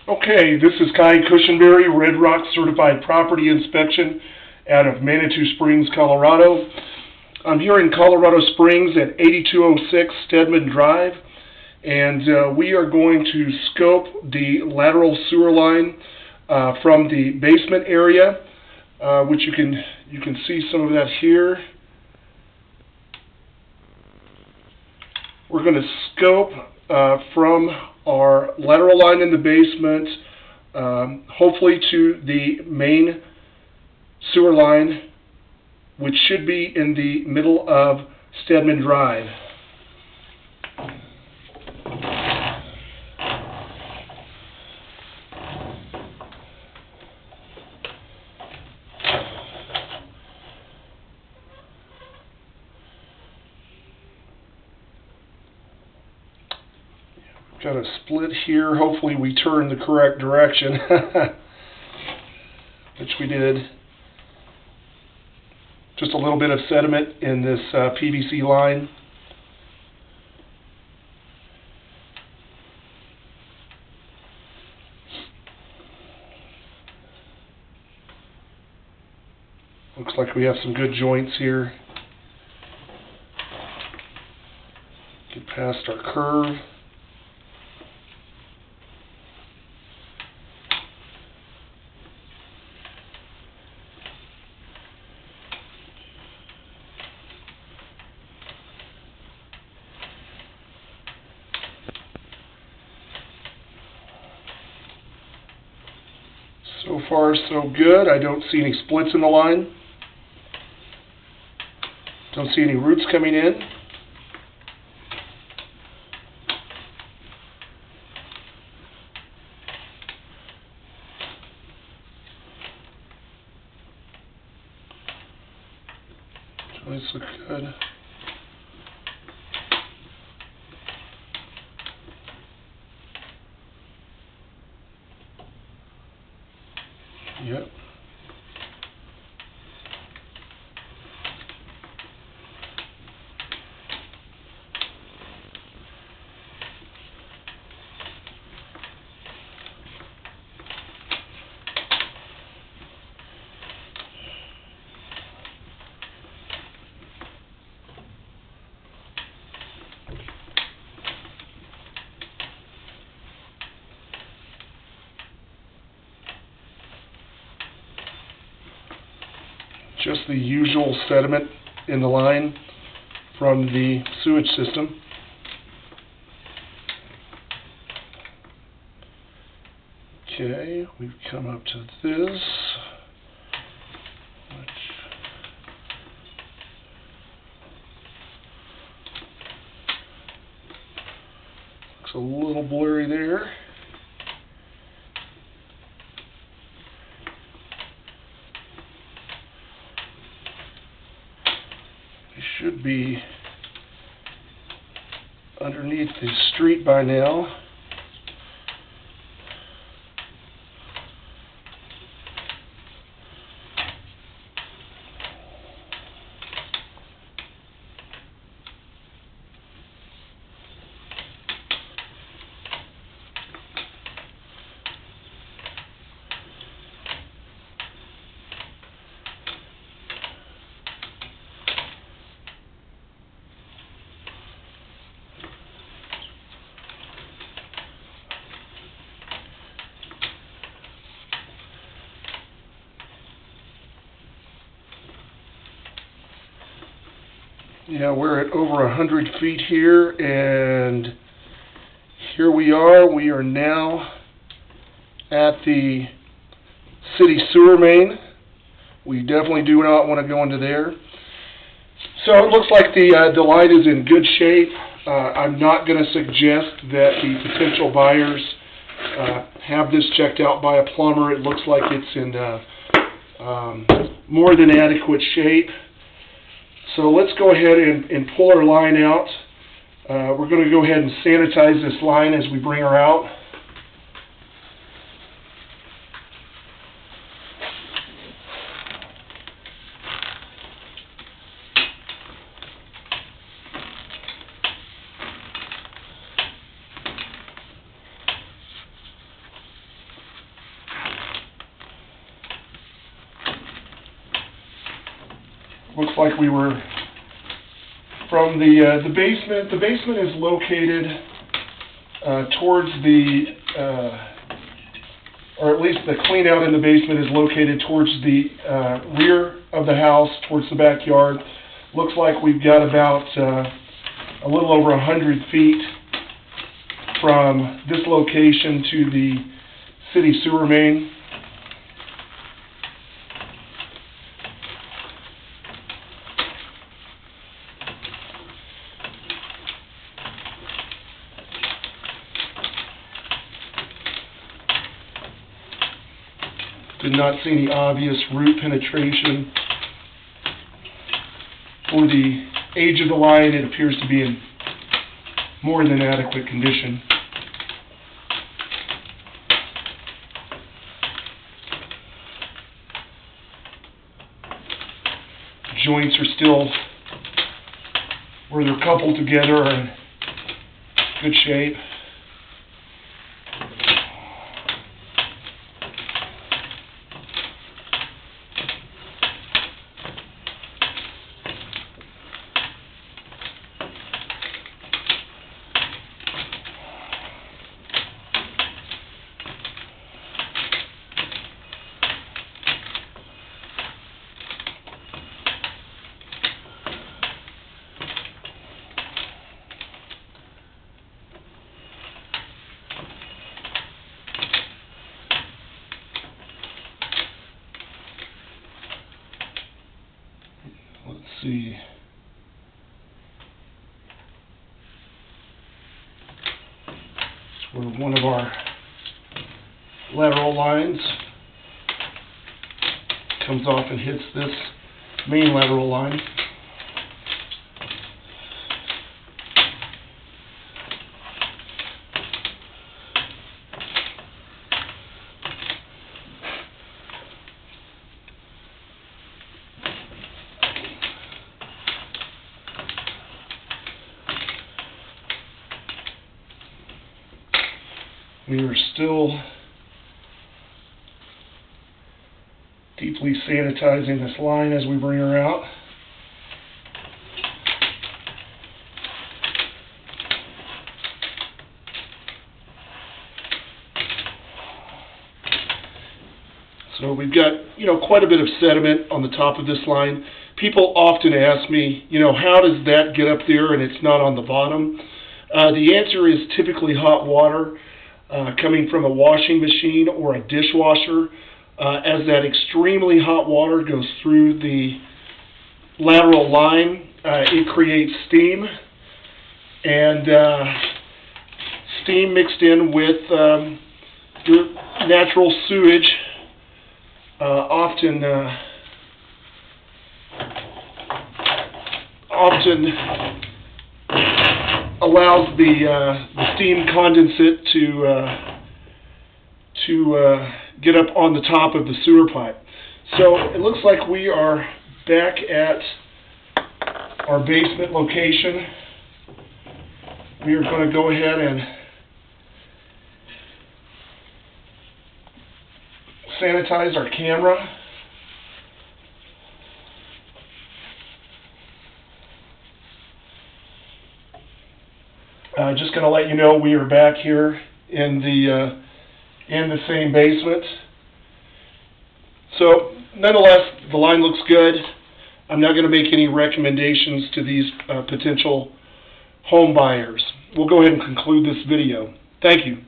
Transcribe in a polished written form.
Okay, this is Kai Cushenberry, Red Rock Certified Property Inspection out of Manitou Springs, Colorado. I'm here in Colorado Springs at 8206 Steadman Drive, and we are going to scope the lateral sewer line from the basement area, which you can see some of that here. We're going to scope from our lateral line in the basement, hopefully to the main sewer line, which should be in the middle of Steadman Drive. Got a split here. Hopefully we turn the correct direction, which we did. Just a little bit of sediment in this PVC line. Looks like we have some good joints here. Get past our curve. So far, so good. I don't see any splits in the line. Don't see any roots coming in. Joints look good. Yep. Just the usual sediment in the line from the sewage system. Okay, we've come up to this, which looks a little blurry there. Should be underneath the street by now. Yeah, we're at over 100 feet here, and here we are. We are now at the city sewer main. We definitely do not want to go into there. So it looks like the line is in good shape. I'm not going to suggest that the potential buyers have this checked out by a plumber. It looks like it's in more than adequate shape. So let's go ahead and pull our line out. We're going to go ahead and sanitize this line as we bring her out. Looks like we were from the basement. The basement is located towards the, or at least the clean out in the basement is located towards the rear of the house, towards the backyard. Looks like we've got about a little over 100 feet from this location to the city sewer main. Did not see any obvious root penetration. For the age of the line, it appears to be in more than adequate condition. Joints are still, where they're coupled together, are in good shape. Let's see. It's where one of our lateral lines comes off and hits this main lateral line. We are still deeply sanitizing this line as we bring her out. So we've got, quite a bit of sediment on the top of this line. People often ask me, how does that get up there and it's not on the bottom? The answer is typically hot water. Coming from a washing machine or a dishwasher, as that extremely hot water goes through the lateral line, it creates steam, and steam mixed in with your natural sewage often allows the steam condensate to get up on the top of the sewer pipe. So it looks like we are back at our basement location. We are going to go ahead and sanitize our camera. Just going to let you know we are back here in the same basement. So nonetheless, the line looks good. I'm not going to make any recommendations to these potential home buyers. We'll go ahead and conclude this video. Thank you.